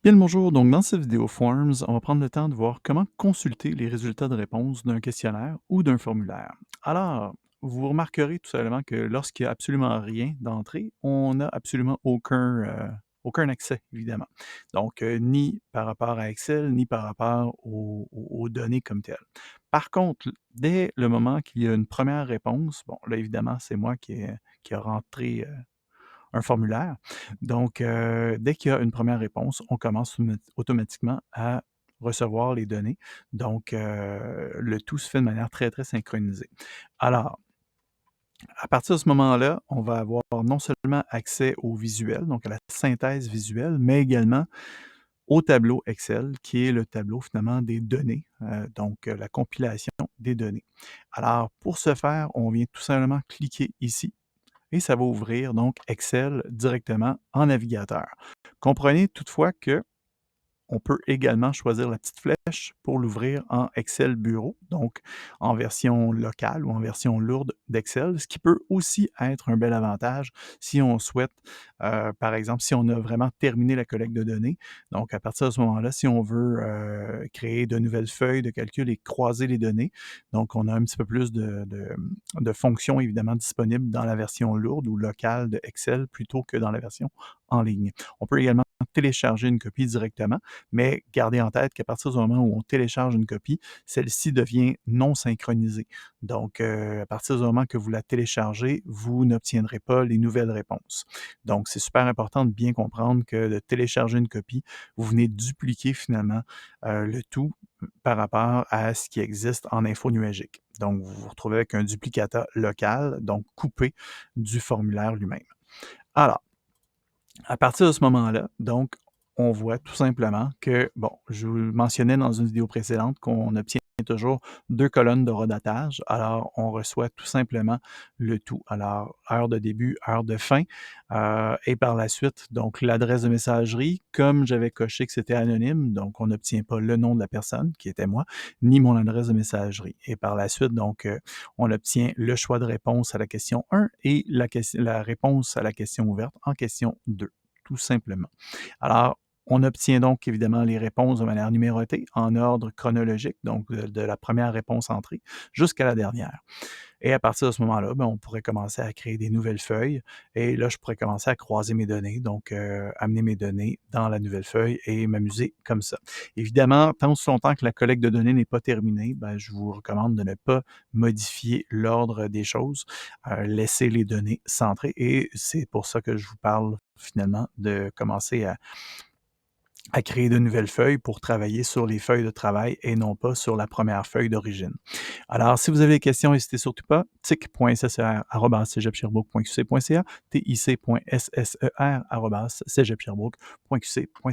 Bien le bonjour, donc dans cette vidéo Forms, on va prendre le temps de voir comment consulter les résultats de réponse d'un questionnaire ou d'un formulaire. Alors, vous remarquerez tout simplement que lorsqu'il n'y a absolument rien d'entrée, on n'a absolument aucun accès, évidemment. Donc, ni par rapport à Excel, ni par rapport aux données comme telles. Par contre, dès le moment qu'il y a une première réponse, bon, là, évidemment, c'est moi qui a rentré un formulaire. Donc, dès qu'il y a une première réponse, on commence automatiquement à recevoir les données. Donc, le tout se fait de manière très, très synchronisée. Alors, à partir de ce moment-là, on va avoir non seulement accès au visuel, donc à la synthèse visuelle, mais également au tableau Excel, qui est le tableau finalement des données, donc la compilation des données. Alors, pour ce faire, on vient tout simplement cliquer ici et ça va ouvrir donc Excel directement en navigateur. Comprenez toutefois que on peut également choisir la petite flèche pour l'ouvrir en Excel Bureau, donc en version locale ou en version lourde d'Excel, ce qui peut aussi être un bel avantage si on souhaite, par exemple, si on a vraiment terminé la collecte de données. Donc, à partir de ce moment-là, si on veut créer de nouvelles feuilles de calcul et croiser les données, donc on a un petit peu plus de fonctions évidemment disponibles dans la version lourde ou locale de Excel plutôt que dans la version en ligne. On peut également télécharger une copie directement, mais gardez en tête qu'à partir du moment où on télécharge une copie, celle-ci devient non synchronisée. Donc, à partir du moment que vous la téléchargez, vous n'obtiendrez pas les nouvelles réponses. Donc, c'est super important de bien comprendre que de télécharger une copie, vous venez dupliquer finalement le tout par rapport à ce qui existe en info nuagique. Donc, vous vous retrouvez avec un duplicata local, donc coupé du formulaire lui-même. Alors, à partir de ce moment-là, donc, on voit tout simplement que, bon, je vous le mentionnais dans une vidéo précédente qu'on obtient toujours 2 colonnes de redatage. Alors, on reçoit tout simplement le tout. Alors, heure de début, heure de fin, et par la suite, donc l'adresse de messagerie. Comme j'avais coché que c'était anonyme, donc on n'obtient pas le nom de la personne, qui était moi, ni mon adresse de messagerie. Et par la suite, donc, on obtient le choix de réponse à la question 1 et la réponse à la question ouverte en question 2, tout simplement. Alors, on obtient donc évidemment les réponses de manière numérotée, en ordre chronologique, donc de la première réponse entrée jusqu'à la dernière. Et à partir de ce moment-là, ben, on pourrait commencer à créer des nouvelles feuilles. Et là, je pourrais commencer à croiser mes données, donc amener mes données dans la nouvelle feuille et m'amuser comme ça. Évidemment, tant aussi longtemps que la collecte de données n'est pas terminée, ben, je vous recommande de ne pas modifier l'ordre des choses, laisser les données centrées. Et c'est pour ça que je vous parle finalement de commencer à créer de nouvelles feuilles pour travailler sur les feuilles de travail et non pas sur la première feuille d'origine. Alors, si vous avez des questions, n'hésitez surtout pas. tic.ssr@cégeps-sherbrooke.qc.ca, tic.sser@cégeps-sherbrooke.qc.ca.